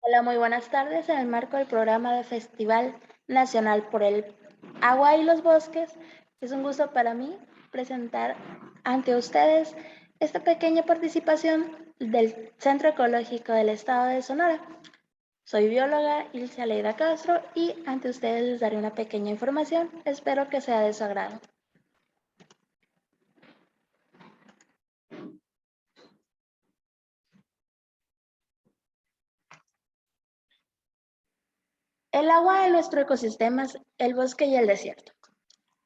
Hola, muy buenas tardes. En el marco del programa de Festival Nacional por el Agua y los Bosques, es un gusto para mí presentar ante ustedes esta pequeña participación del Centro Ecológico del Estado de Sonora. Soy bióloga Ilse Aleida Castro y ante ustedes les daré una pequeña información. Espero que sea de su agrado. El agua en nuestro ecosistema es el bosque y el desierto.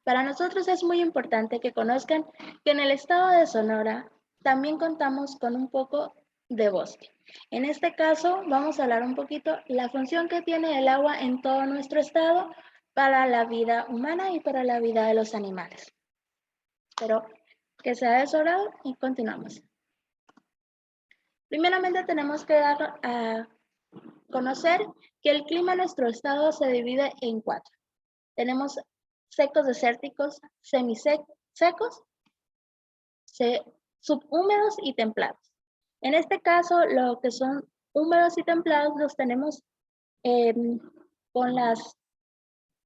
Para nosotros es muy importante que conozcan que en el estado de Sonora también contamos con un poco de bosque. En este caso vamos a hablar un poquito la función que tiene el agua en todo nuestro estado para la vida humana y para la vida de los animales. Espero que sea de su agrado y continuamos. Primeramente tenemos que dar a conocer que el clima en nuestro estado se divide en 4. Tenemos secos desérticos, semisecos, subhúmedos y templados. En este caso, lo que son húmedos y templados los tenemos con la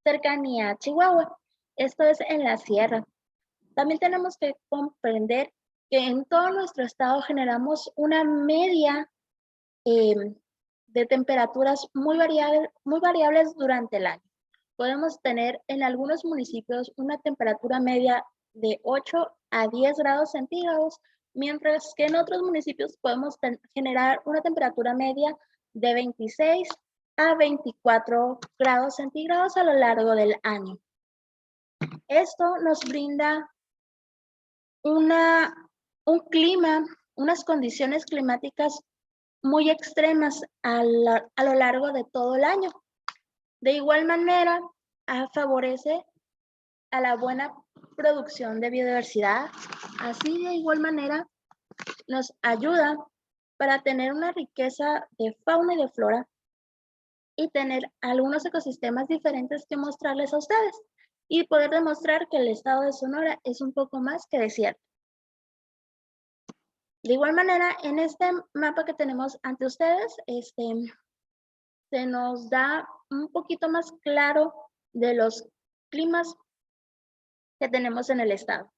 cercanía a Chihuahua. Esto es en la sierra. También tenemos que comprender que en todo nuestro estado generamos una media de temperaturas muy variables durante el año. Podemos tener en algunos municipios una temperatura media de 8 a 10 grados centígrados, mientras que en otros municipios podemos generar una temperatura media de 26 a 24 grados centígrados a lo largo del año. Esto nos brinda un clima, unas condiciones climáticas muy extremas a lo largo de todo el año. De igual manera, favorece a la buena producción de biodiversidad. Así de igual manera nos ayuda para tener una riqueza de fauna y de flora y tener algunos ecosistemas diferentes que mostrarles a ustedes y poder demostrar que el estado de Sonora es un poco más que desierto. De igual manera, en este mapa que tenemos ante ustedes, se nos da un poquito más claro de los climas que tenemos en el estado.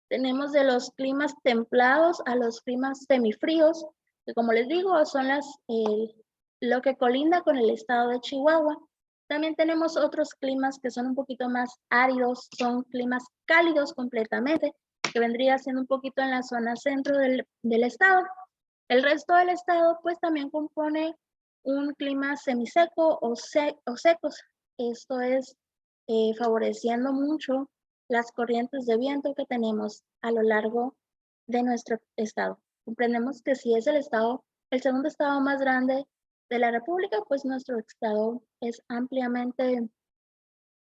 Tenemos de los climas templados a los climas semifríos, que como les digo, son lo que colinda con el estado de Chihuahua. También tenemos otros climas que son un poquito más áridos, son climas cálidos completamente, que vendría siendo un poquito en la zona centro del estado. El resto del estado pues también compone un clima semiseco o secos. Esto es favoreciendo mucho las corrientes de viento que tenemos a lo largo de nuestro estado. Comprendemos que si es el segundo estado más grande de la República, pues nuestro estado es ampliamente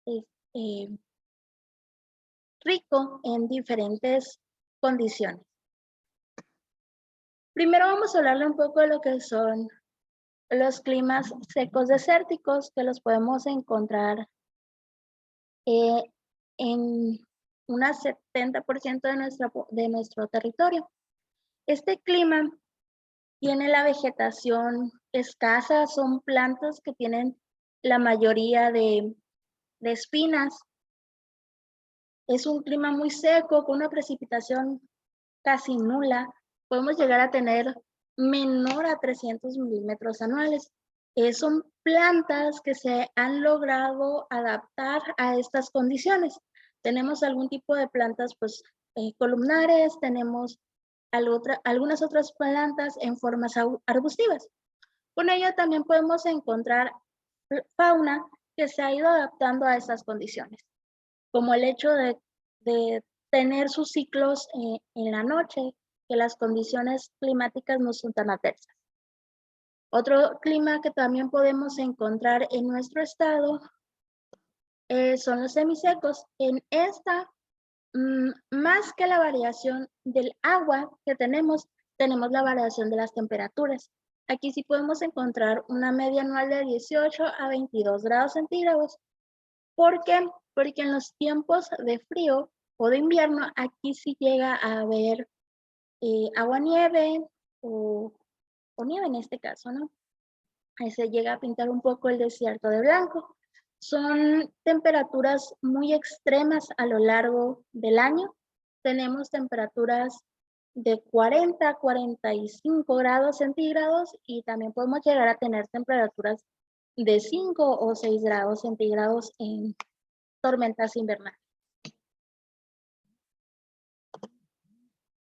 eh, rico en diferentes condiciones. Primero vamos a hablarle un poco de lo que son los climas secos desérticos, que los podemos encontrar en un 70% de nuestro territorio. Este clima tiene la vegetación escasa, son plantas que tienen la mayoría de espinas. Es un clima muy seco, con una precipitación casi nula. Podemos llegar a tener menor a 300 milímetros anuales. Son plantas que se han logrado adaptar a estas condiciones. Tenemos algún tipo de plantas pues, columnares, tenemos algunas otras plantas en formas arbustivas. Con ello también podemos encontrar fauna que se ha ido adaptando a estas condiciones, como el hecho de tener sus ciclos en la noche, que las condiciones climáticas no son tan adversas. Otro clima que también podemos encontrar en nuestro estado son los semisecos. En esta, más que la variación del agua que tenemos la variación de las temperaturas. Aquí sí podemos encontrar una media anual de 18 a 22 grados centígrados. ¿Por qué? Porque en los tiempos de frío o de invierno, aquí sí llega a haber agua-nieve o nieve en este caso, ¿no? Ahí se llega a pintar un poco el desierto de blanco. Son temperaturas muy extremas a lo largo del año. Tenemos temperaturas de 40 a 45 grados centígrados y también podemos llegar a tener temperaturas de 5 o 6 grados centígrados en tormentas invernales.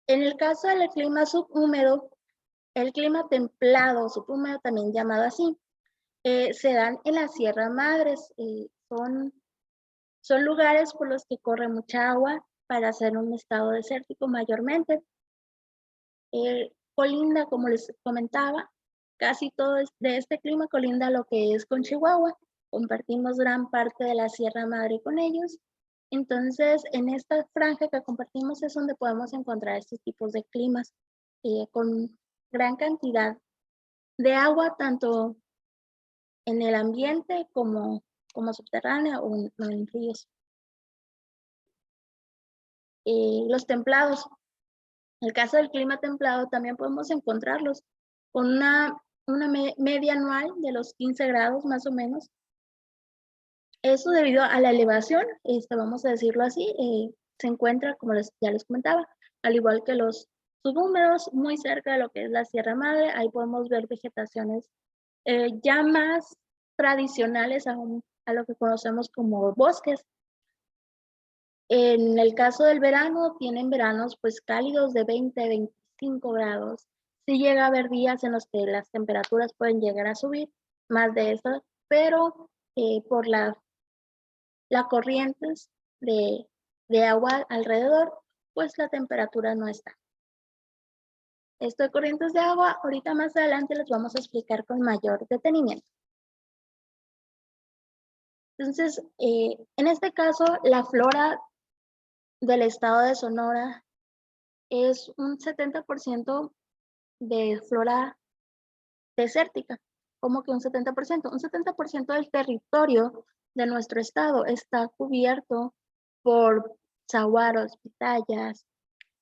En el caso del clima subhúmedo, el clima templado, subhúmedo también llamado así, se dan en las Sierras Madres. Son lugares por los que corre mucha agua para ser un estado desértico mayormente. Colinda, como les comentaba, casi todo de este clima colinda lo que es con Chihuahua. Compartimos gran parte de la Sierra Madre con ellos. Entonces, en esta franja que compartimos es donde podemos encontrar estos tipos de climas con gran cantidad de agua, tanto en el ambiente como subterránea o en ríos. Los templados. En el caso del clima templado también podemos encontrarlos con una media anual de los 15 grados más o menos. Eso debido a la elevación, vamos a decirlo así, se encuentra, como ya les comentaba, al igual que los subhúmedos, muy cerca de lo que es la Sierra Madre. Ahí podemos ver vegetaciones ya más tradicionales a lo que conocemos como bosques. En el caso del verano, tienen veranos pues cálidos de 20 a 25 grados. Sí llega a haber días en los que las temperaturas pueden llegar a subir más de eso, pero por las corrientes de agua alrededor, pues la temperatura no está. Esto de corrientes de agua, ahorita más adelante les vamos a explicar con mayor detenimiento. Entonces, en este caso, la flora del estado de Sonora es un 70% de flora desértica. ¿Cómo que un 70%? Un 70% del territorio de nuestro estado está cubierto por saguaros, pitayas,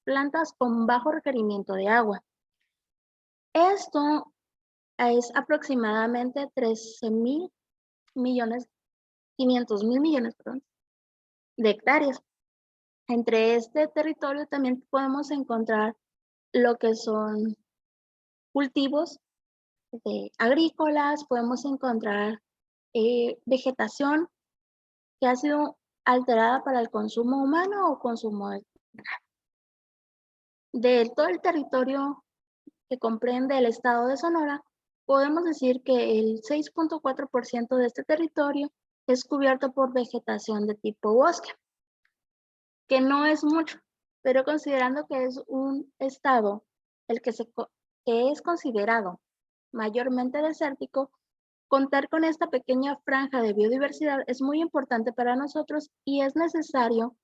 plantas con bajo requerimiento de agua. Esto es aproximadamente 13.000 millones, 500.000 millones, perdón, de hectáreas. Entre este territorio también podemos encontrar lo que son cultivos agrícolas, podemos encontrar vegetación que ha sido alterada para el consumo humano o consumo de todo el territorio que comprende el estado de Sonora. Podemos decir que el 6.4% de este territorio es cubierto por vegetación de tipo bosque, que no es mucho, pero considerando que es un estado que es considerado mayormente desértico, contar con esta pequeña franja de biodiversidad es muy importante para nosotros y es necesario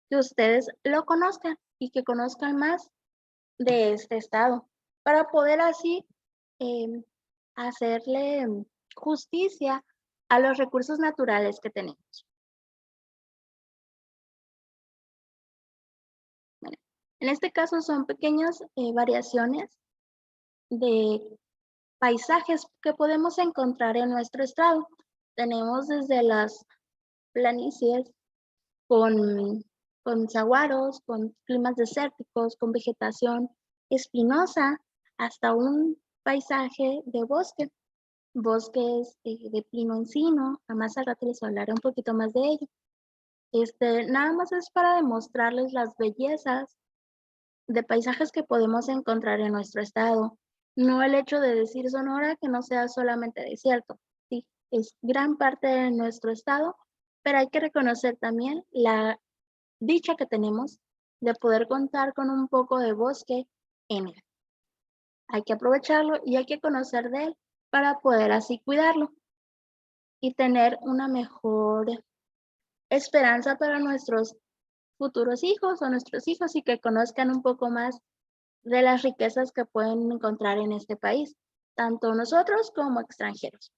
que ustedes lo conozcan y que conozcan más de este estado para poder así hacerle justicia a los recursos naturales que tenemos. Bueno, en este caso son pequeñas variaciones de paisajes que podemos encontrar en nuestro estado. Tenemos desde las planicies con saguaros, con climas desérticos, con vegetación espinosa, hasta un paisaje de bosque, bosques de pino encino. A más al rato les hablaré un poquito más de ello. Nada más es para demostrarles las bellezas de paisajes que podemos encontrar en nuestro estado. No el hecho de decir Sonora que no sea solamente desierto, sí, es gran parte de nuestro estado, pero hay que reconocer también la dicha que tenemos de poder contar con un poco de bosque en él. Hay que aprovecharlo y hay que conocer de él para poder así cuidarlo y tener una mejor esperanza para nuestros futuros hijos o nuestros hijos y que conozcan un poco más de las riquezas que pueden encontrar en este país, tanto nosotros como extranjeros.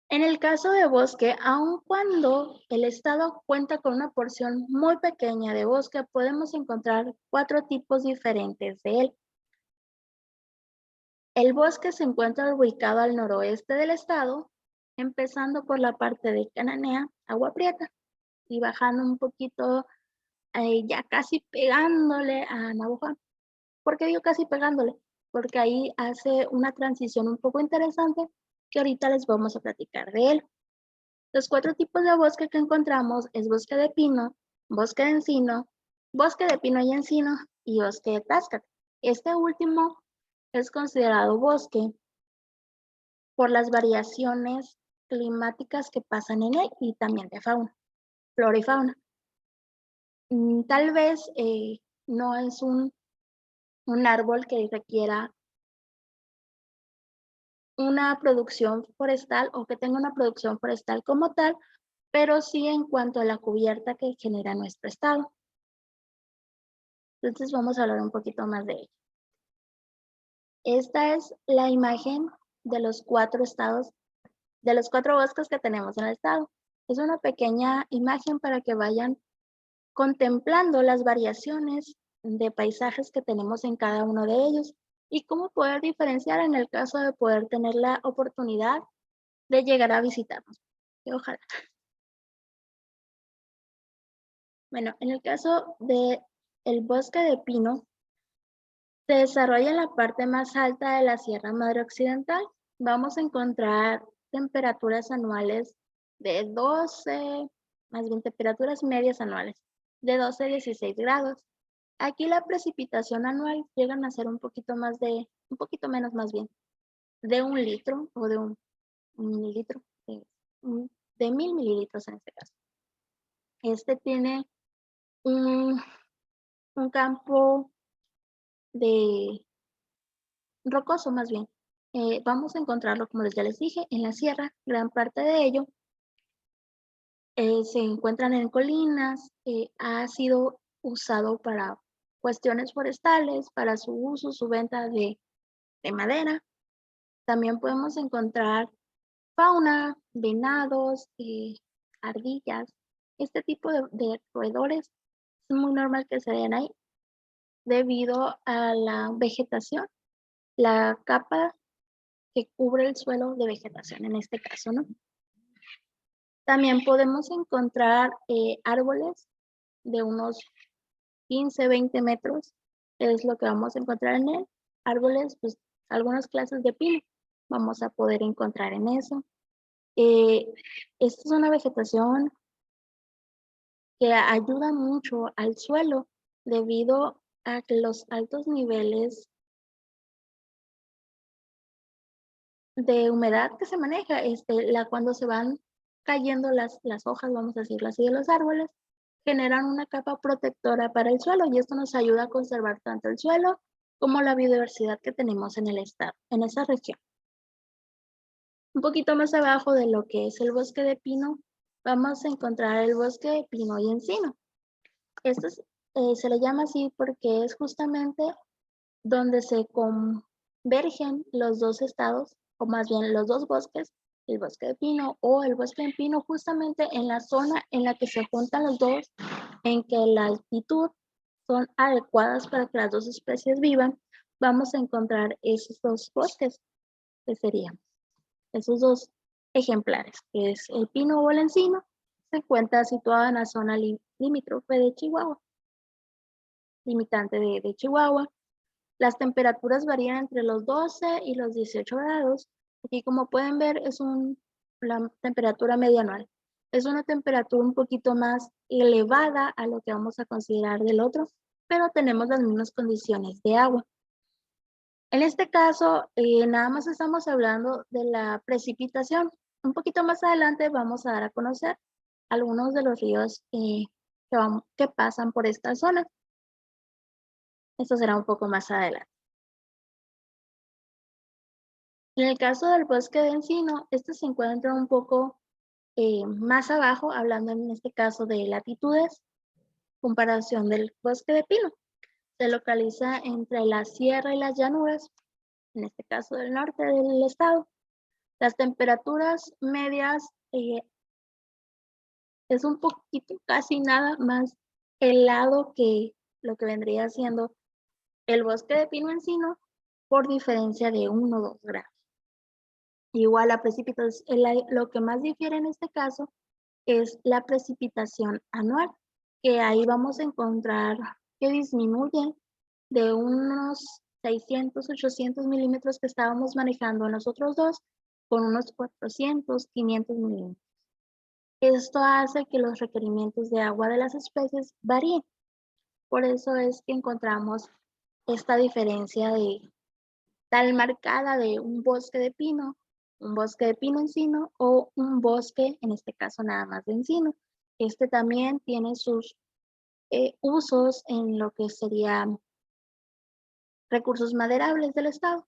En el caso de bosque, aun cuando el estado cuenta con una porción muy pequeña de bosque, podemos encontrar 4 tipos diferentes de él. El bosque se encuentra ubicado al noroeste del estado, empezando por la parte de Cananea, Agua Prieta, y bajando un poquito, ya casi pegándole a Navojoa. ¿Por qué digo casi pegándole? Porque ahí hace una transición un poco interesante que ahorita les vamos a platicar de él. Los 4 tipos de bosque que encontramos es bosque de pino, bosque de encino, bosque de pino y encino y bosque de táscate. Este último es considerado bosque por las variaciones climáticas que pasan en él y también de fauna, flora y fauna. Tal vez no es un árbol que requiera una producción forestal o que tenga una producción forestal como tal, pero sí en cuanto a la cubierta que genera nuestro estado. Entonces vamos a hablar un poquito más de ello. Esta es la imagen de los 4 estados, de los 4 bosques que tenemos en el estado. Es una pequeña imagen para que vayan contemplando las variaciones de paisajes que tenemos en cada uno de ellos y cómo poder diferenciar en el caso de poder tener la oportunidad de llegar a visitarnos. Ojalá. Bueno, en el caso de el bosque de pino, se desarrolla en la parte más alta de la Sierra Madre Occidental. Vamos a encontrar temperaturas anuales de 12, más bien temperaturas medias anuales, de 12 a 16 grados. Aquí la precipitación anual llegan a ser un poquito menos más bien, de 1 litro o de un mililitro, de 1000 mililitros en este caso. Este tiene un campo de rocoso más bien. Vamos a encontrarlo, como ya les dije, en la sierra. Gran parte de ello se encuentran en colinas. Ha sido usado para cuestiones forestales, para su uso, su venta de madera. También podemos encontrar fauna, venados, ardillas. Este tipo de roedores es muy normal que se den ahí debido a la vegetación, la capa que cubre el suelo de vegetación en este caso, ¿no? También podemos encontrar árboles de unos 15, 20 metros, es lo que vamos a encontrar en él. Árboles, pues algunas clases de pino vamos a poder encontrar en eso. Esta es una vegetación que ayuda mucho al suelo debido a que los altos niveles de humedad que se maneja, cuando se van cayendo las hojas, vamos a decirlo así, de los árboles, generan una capa protectora para el suelo y esto nos ayuda a conservar tanto el suelo como la biodiversidad que tenemos en el estado, en esa región. Un poquito más abajo de lo que es el bosque de pino, vamos a encontrar el bosque de pino y encino. Esto se le llama así porque es justamente donde se convergen los 2 estados, o más bien los 2 bosques, el bosque de pino o el bosque de pino, justamente en la zona en la que se juntan los 2, en que la altitud son adecuadas para que las 2 especies vivan, vamos a encontrar esos 2 bosques, que serían esos 2 ejemplares, que es el pino o el encino, se encuentra situado en la zona limítrofe de Chihuahua, limitante de Chihuahua. Las temperaturas varían entre los 12 y los 18 grados. Aquí, como pueden ver, es la temperatura media anual. Es una temperatura un poquito más elevada a lo que vamos a considerar del otro, pero tenemos las mismas condiciones de agua. En este caso, nada más estamos hablando de la precipitación. Un poquito más adelante vamos a dar a conocer algunos de los ríos que pasan por esta zona. Esto será un poco más adelante. En el caso del bosque de encino, este se encuentra un poco más abajo, hablando en este caso de latitudes, comparación del bosque de pino. Se localiza entre la sierra y las llanuras, en este caso del norte del estado. Las temperaturas medias es un poquito, casi nada más helado que lo que vendría siendo el bosque de pino encino, por diferencia de 1 o 2 grados. Igual la precipitación, lo que más difiere en este caso es la precipitación anual, que ahí vamos a encontrar que disminuye de unos 600, 800 milímetros que estábamos manejando en los otros dos, con unos 400, 500 milímetros. Esto hace que los requerimientos de agua de las especies varíen. Por eso es que encontramos esta diferencia de tal marcada de un bosque de pino, un bosque de pino encino o un bosque, en este caso nada más de encino. Este también tiene sus usos en lo que serían recursos maderables del estado.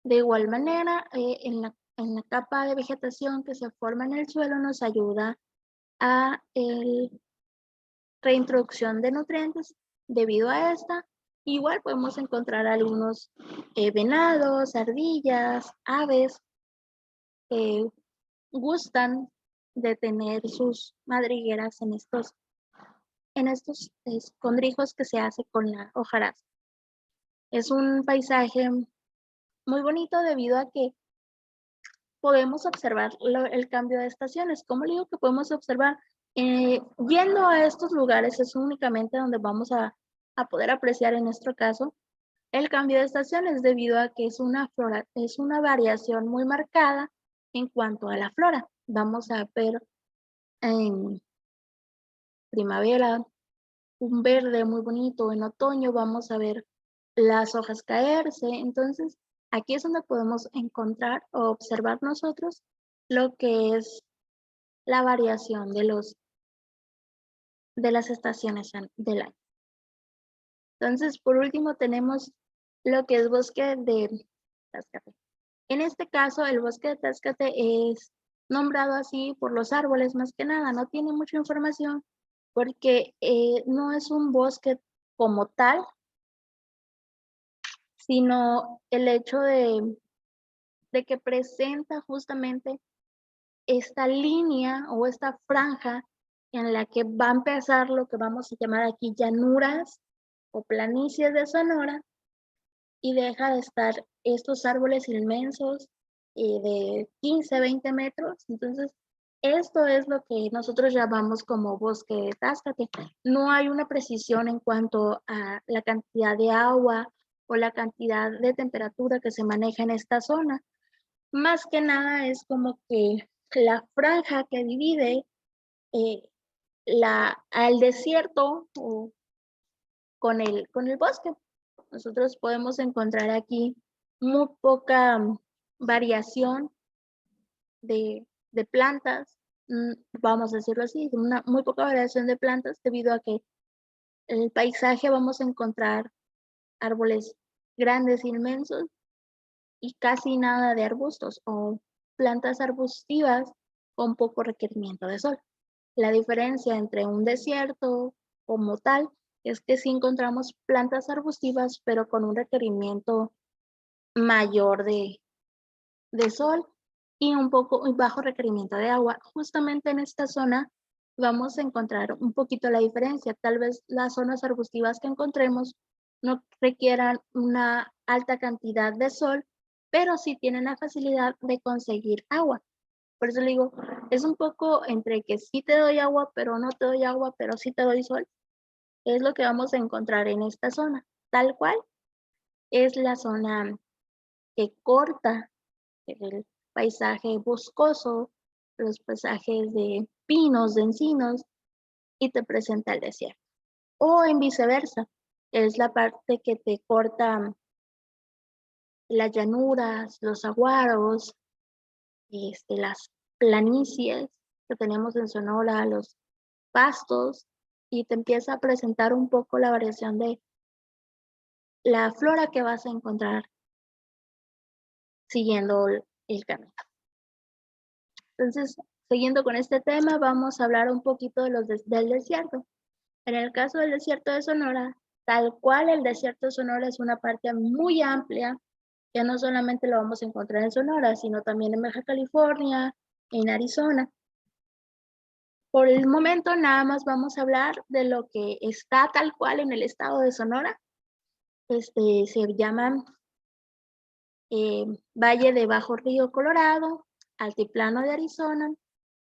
De igual manera, en la capa de vegetación que se forma en el suelo nos ayuda a la reintroducción de nutrientes. Debido a esta, igual podemos encontrar algunos venados, ardillas, aves que gustan de tener sus madrigueras en estos escondrijos que se hace con la hojarasca. Es un paisaje muy bonito debido a que podemos observar el cambio de estaciones. ¿Cómo le digo que podemos observar? Yendo a estos lugares es únicamente donde vamos a poder apreciar en nuestro caso el cambio de estaciones debido a que es una variación muy marcada en cuanto a la flora. Vamos a ver en primavera un verde muy bonito, en otoño vamos a ver las hojas caerse. Entonces, aquí es donde podemos encontrar o observar nosotros lo que es la variación de las estaciones del año. Entonces, por último, tenemos lo que es bosque de Táscate. En este caso, el bosque de Táscate es nombrado así por los árboles, más que nada, no tiene mucha información porque no es un bosque como tal, sino el hecho de que presenta justamente esta línea o esta franja en la que va a empezar lo que vamos a llamar aquí llanuras o planicies de Sonora y deja de estar estos árboles inmensos de 15, 20 metros. Entonces, esto es lo que nosotros llamamos como bosque de Táscate. No hay una precisión en cuanto a la cantidad de agua o la cantidad de temperatura que se maneja en esta zona. Más que nada es como que la franja que divide eh, al desierto con el bosque. Nosotros podemos encontrar aquí muy poca variación de plantas, vamos a decirlo así, una muy poca variación de plantas debido a que en el paisaje vamos a encontrar árboles grandes, inmensos y casi nada de arbustos o plantas arbustivas con poco requerimiento de sol. La diferencia entre un desierto como tal es que sí encontramos plantas arbustivas, pero con un requerimiento mayor de sol y un poco bajo requerimiento de agua. Justamente en esta zona vamos a encontrar un poquito la diferencia. Tal vez las zonas arbustivas que encontremos no requieran una alta cantidad de sol, pero sí tienen la facilidad de conseguir agua. Por eso le digo, es un poco entre que sí te doy agua, pero no te doy agua, pero sí te doy sol. Es lo que vamos a encontrar en esta zona. Tal cual es la zona que corta el paisaje boscoso, los paisajes de pinos, de encinos, y te presenta el desierto. O en viceversa, es la parte que te corta las llanuras, los saguaros, las planicies que tenemos en Sonora, los pastos, y te empieza a presentar un poco la variación de la flora que vas a encontrar siguiendo el camino. Entonces, siguiendo con este tema, vamos a hablar un poquito de del desierto. En el caso del desierto de Sonora, tal cual el desierto de Sonora es una parte muy amplia, que no solamente lo vamos a encontrar en Sonora, sino también en Baja California, en Arizona. Por el momento nada más vamos a hablar de lo que está tal cual en el estado de Sonora. Se llaman Valle de Bajo Río Colorado, Altiplano de Arizona,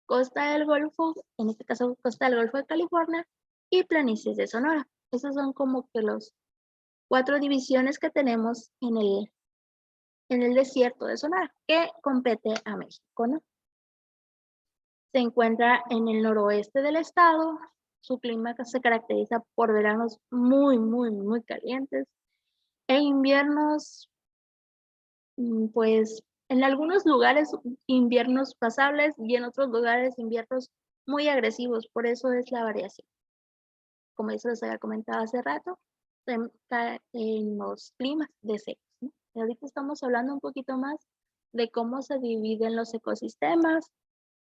Costa del Golfo, en este caso Costa del Golfo de California, y planicies de Sonora. Esas son como que los 4 divisiones que tenemos en el desierto de Sonora, que compete a México, ¿no? Se encuentra en el noroeste del estado. Su clima se caracteriza por veranos muy, muy, muy calientes e inviernos, pues, en algunos lugares inviernos pasables y en otros lugares inviernos muy agresivos. Por eso es la variación. Como eso les había comentado hace rato, en los climas de secos, ¿no? Y ahorita estamos hablando un poquito más de cómo se dividen los ecosistemas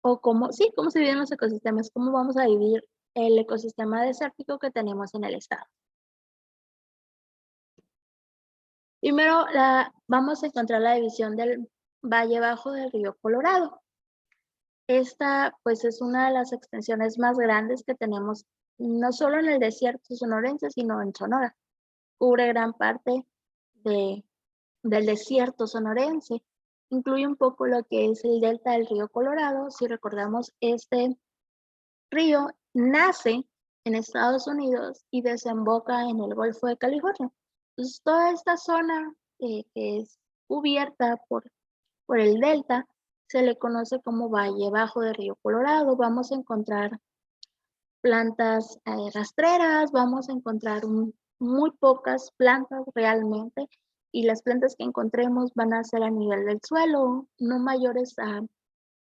o cómo se dividen los ecosistemas, cómo vamos a dividir el ecosistema desértico que tenemos en el estado. Primero vamos a encontrar la división del Valle Bajo del Río Colorado. Esta pues es una de las extensiones más grandes que tenemos, no solo en el desierto sonorense, sino en Sonora. Cubre gran parte del desierto sonorense. Incluye un poco lo que es el delta del río Colorado. Si recordamos, este río nace en Estados Unidos y desemboca en el Golfo de California. Entonces, toda esta zona que es cubierta por el delta se le conoce como Valle Bajo del Río Colorado. Vamos a encontrar plantas rastreras, vamos a encontrar muy pocas plantas realmente, y las plantas que encontremos van a ser a nivel del suelo, no mayores a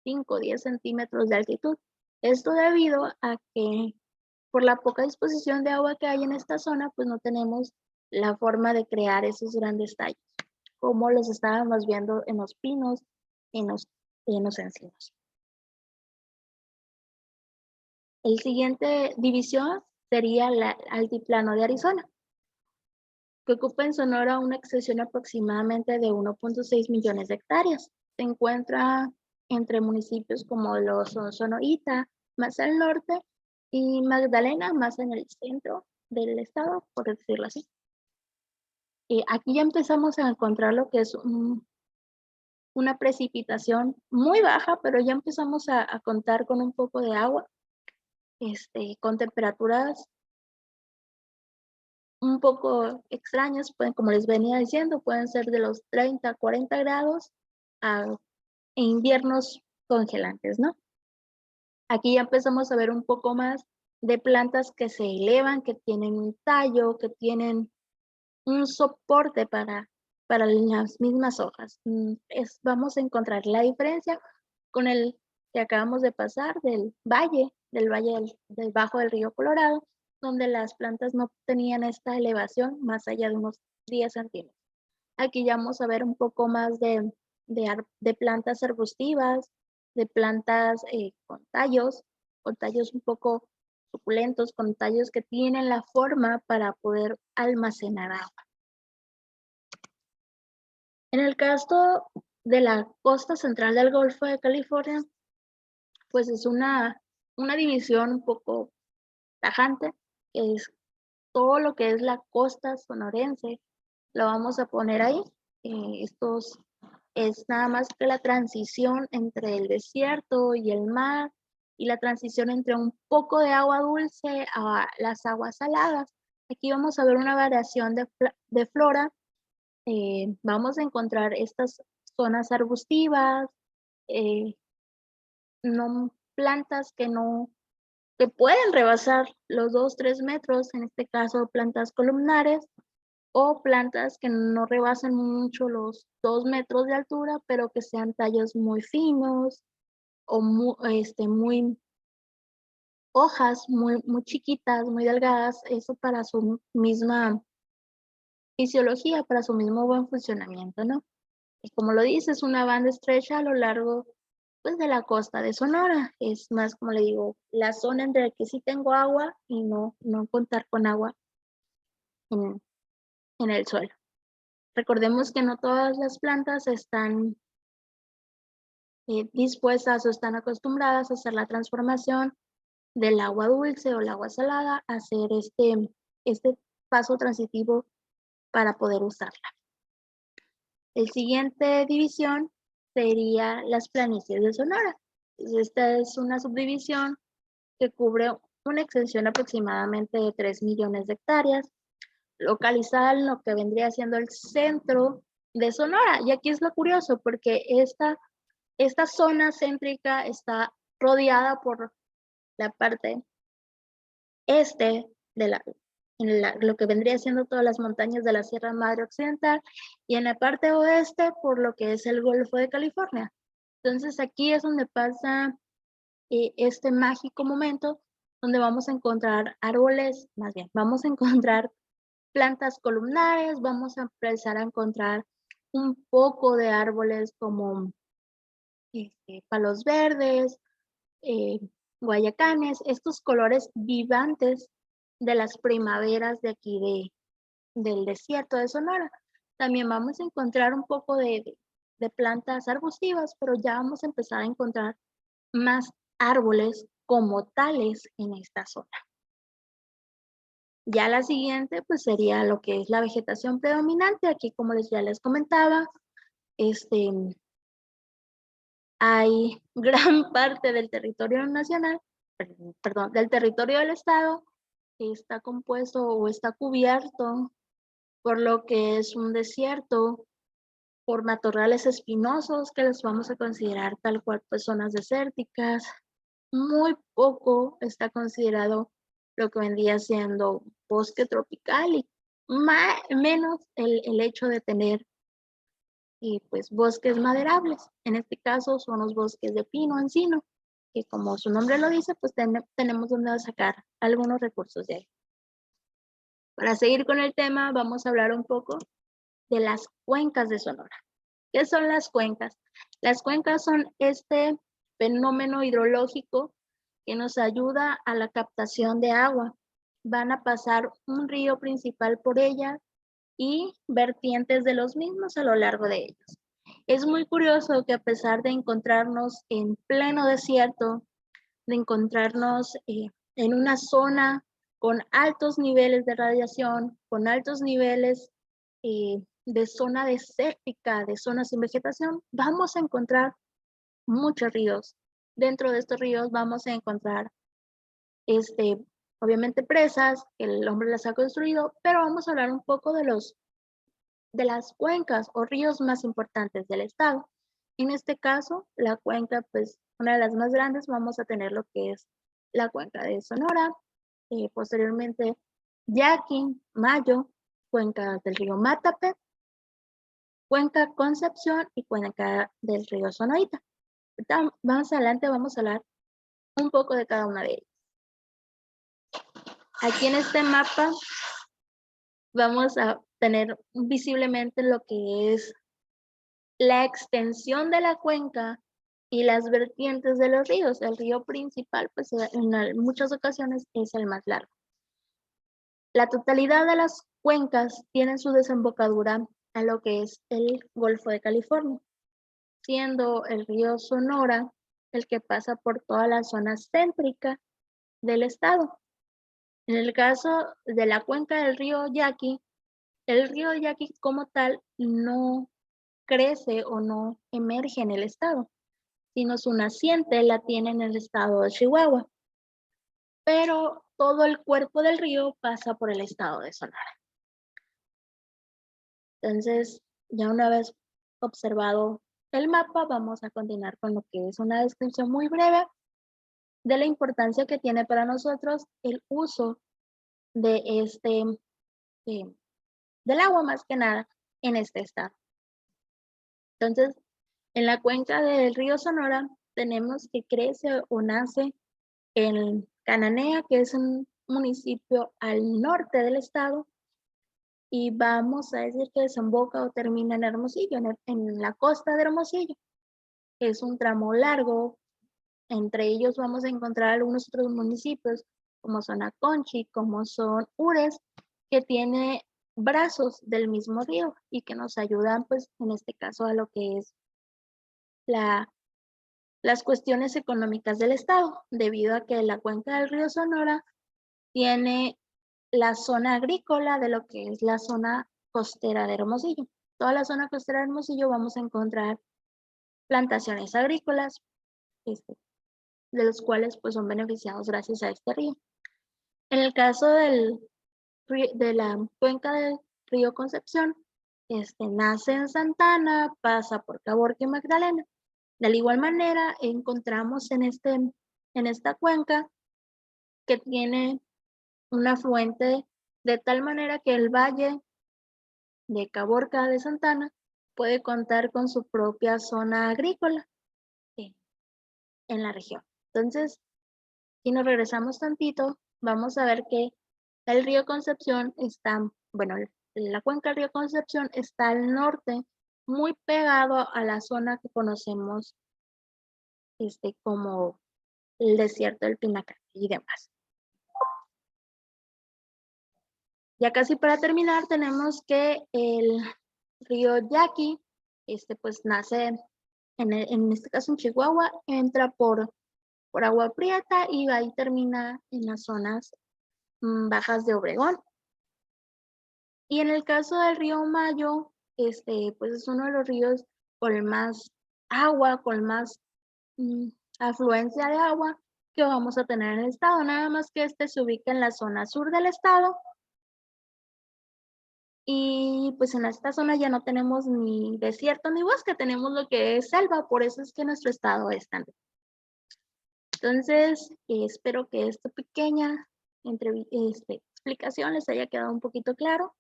5 o 10 centímetros de altitud. Esto debido a que por la poca disposición de agua que hay en esta zona, pues no tenemos la forma de crear esos grandes tallos, como los estábamos viendo en los pinos, en los encinos. El siguiente división sería el altiplano de Arizona, que ocupa en Sonora una extensión aproximadamente de 1.6 millones de hectáreas. Se encuentra entre municipios como los Sonorita, más al norte, y Magdalena, más en el centro del estado, por decirlo así. Aquí ya empezamos a encontrar lo que es una precipitación muy baja, pero ya empezamos a contar con un poco de agua, con temperaturas un poco extrañas, pueden, como les venía diciendo, pueden ser de los 30 a 40 grados en inviernos congelantes, ¿no? Aquí ya empezamos a ver un poco más de plantas que se elevan, que tienen un tallo, que tienen un soporte para las mismas hojas. Vamos a encontrar la diferencia con el que acabamos de pasar del valle del Bajo del Río Colorado, donde las plantas no tenían esta elevación más allá de unos 10 centímetros. Aquí ya vamos a ver un poco más de plantas arbustivas, de plantas con tallos un poco suculentos, con tallos que tienen la forma para poder almacenar agua. En el caso de la costa central del Golfo de California, pues es una división un poco tajante, que es todo lo que es la costa sonorense, lo vamos a poner ahí. Es nada más que la transición entre el desierto y el mar, y la transición entre un poco de agua dulce a las aguas saladas. Aquí vamos a ver una variación de flora. Vamos a encontrar estas zonas arbustivas, plantas que pueden rebasar los 2-3 metros, en este caso plantas columnares, o plantas que no rebasen mucho los 2 metros de altura, pero que sean tallos muy finos o muy hojas muy chiquitas, muy delgadas, eso para su misma fisiología, para su mismo buen funcionamiento, ¿no? Y como lo dice, es una banda estrecha a lo largo, pues, de la costa de Sonora. Es más, como le digo, la zona entre la que sí tengo agua y no contar con agua en el suelo. Recordemos que no todas las plantas están dispuestas o están acostumbradas a hacer la transformación del agua dulce o el agua salada, a hacer este paso transitivo para poder usarla. El siguiente división sería las planicies de Sonora. Esta es una subdivisión que cubre una extensión aproximadamente de 3 millones de hectáreas, localizada en lo que vendría siendo el centro de Sonora. Y aquí es lo curioso, porque esta zona céntrica está rodeada por la parte este de lo que vendría siendo todas las montañas de la Sierra Madre Occidental, y en la parte oeste por lo que es el Golfo de California. Entonces aquí es donde pasa este mágico momento donde vamos a encontrar árboles, más bien, vamos a encontrar plantas columnares, vamos a empezar a encontrar un poco de árboles como palos verdes, guayacanes, estos colores vivantes de las primaveras de aquí del desierto de Sonora. También vamos a encontrar un poco de plantas arbustivas, pero ya vamos a empezar a encontrar más árboles como tales en esta zona. Ya la siguiente pues sería lo que es la vegetación predominante. Aquí como ya les comentaba, hay gran parte del territorio nacional, perdón, del territorio del estado que está compuesto o está cubierto por lo que es un desierto, por matorrales espinosos que los vamos a considerar tal cual pues zonas desérticas. Muy poco está considerado lo que vendría siendo bosque tropical y menos el hecho de tener pues bosques maderables. En este caso son los bosques de pino, encino, que como su nombre lo dice, pues tenemos donde sacar algunos recursos de ahí. Para seguir con el tema, vamos a hablar un poco de las cuencas de Sonora. ¿Qué son las cuencas? Las cuencas son este fenómeno hidrológico que nos ayuda a la captación de agua. Van a pasar un río principal por ellas y vertientes de los mismos a lo largo de ellos. Es muy curioso que a pesar de encontrarnos en pleno desierto, de encontrarnos en una zona con altos niveles de radiación, con altos niveles de zona desértica, de zonas sin vegetación, vamos a encontrar muchos ríos. Dentro de estos ríos vamos a encontrar, obviamente presas, que el hombre las ha construido, pero vamos a hablar un poco de las cuencas o ríos más importantes del estado. En este caso, la cuenca, pues una de las más grandes, vamos a tener lo que es la cuenca de Sonora, posteriormente Yaqui, Mayo, cuenca del río Matape, cuenca Concepción y cuenca del río Sonoita. Más adelante vamos a hablar un poco de cada una de ellas. Aquí en este mapa vamos a tener visiblemente lo que es la extensión de la cuenca y las vertientes de los ríos. El río principal, pues en muchas ocasiones es el más largo. La totalidad de las cuencas tienen su desembocadura a lo que es el Golfo de California, siendo el río Sonora el que pasa por toda la zona céntrica del estado. En el caso de la cuenca del río Yaqui, el río Yaqui como tal no crece o no emerge en el estado, sino su naciente la tiene en el estado de Chihuahua. Pero todo el cuerpo del río pasa por el estado de Sonora. Entonces, ya una vez observado el mapa, vamos a continuar con lo que es una descripción muy breve de la importancia que tiene para nosotros el uso de del agua más que nada en este estado. Entonces, en la cuenca del río Sonora tenemos que crece o nace en Cananea, que es un municipio al norte del estado, y vamos a decir que desemboca o termina en Hermosillo, en la costa de Hermosillo. Es un tramo largo, entre ellos vamos a encontrar algunos otros municipios, como son Aconchi, como son Ures, que tiene brazos del mismo río y que nos ayudan, pues, en este caso a lo que es las cuestiones económicas del estado, debido a que la cuenca del río Sonora tiene la zona agrícola de lo que es la zona costera de Hermosillo. toda la zona costera de Hermosillo vamos a encontrar plantaciones agrícolas, de los cuales pues son beneficiados gracias a este río. En el caso de la cuenca del río Concepción, nace en Santana, pasa por Caborca y Magdalena. De la igual manera, encontramos en esta cuenca que tiene un afluente de tal manera que el valle de Caborca de Santana puede contar con su propia zona agrícola en la región. Entonces, si nos regresamos tantito, vamos a ver que el río Concepción está, bueno, la cuenca del río Concepción está al norte, muy pegado a la zona que conocemos como el desierto del Pinacate y demás. Ya casi para terminar, tenemos que el río Yaqui, pues nace, en este caso en Chihuahua, entra por Agua Prieta y ahí termina en las zonas bajas de Obregón. Y en el caso del río Mayo, pues es uno de los ríos con más agua, con más afluencia de agua que vamos a tener en el estado, nada más que se ubica en la zona sur del estado. Y pues en esta zona ya no tenemos ni desierto ni bosque, tenemos lo que es selva, por eso es que nuestro estado es tan rico. Entonces, espero que esta pequeña explicación les haya quedado un poquito claro.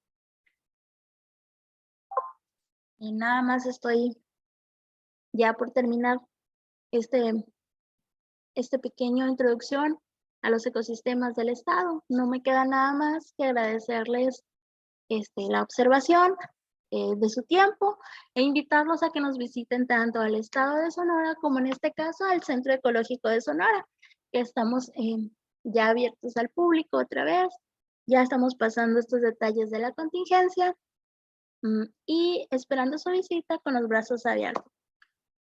Y nada más estoy ya por terminar este pequeño introducción a los ecosistemas del estado. No me queda nada más que agradecerles la observación de su tiempo e invitarlos a que nos visiten tanto al estado de Sonora como en este caso al Centro Ecológico de Sonora, que estamos ya abiertos al público otra vez. Ya estamos pasando estos detalles de la contingencia y esperando su visita con los brazos abiertos.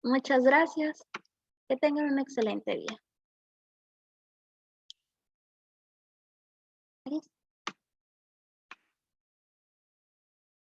Muchas gracias. Que tengan un excelente día. Gracias.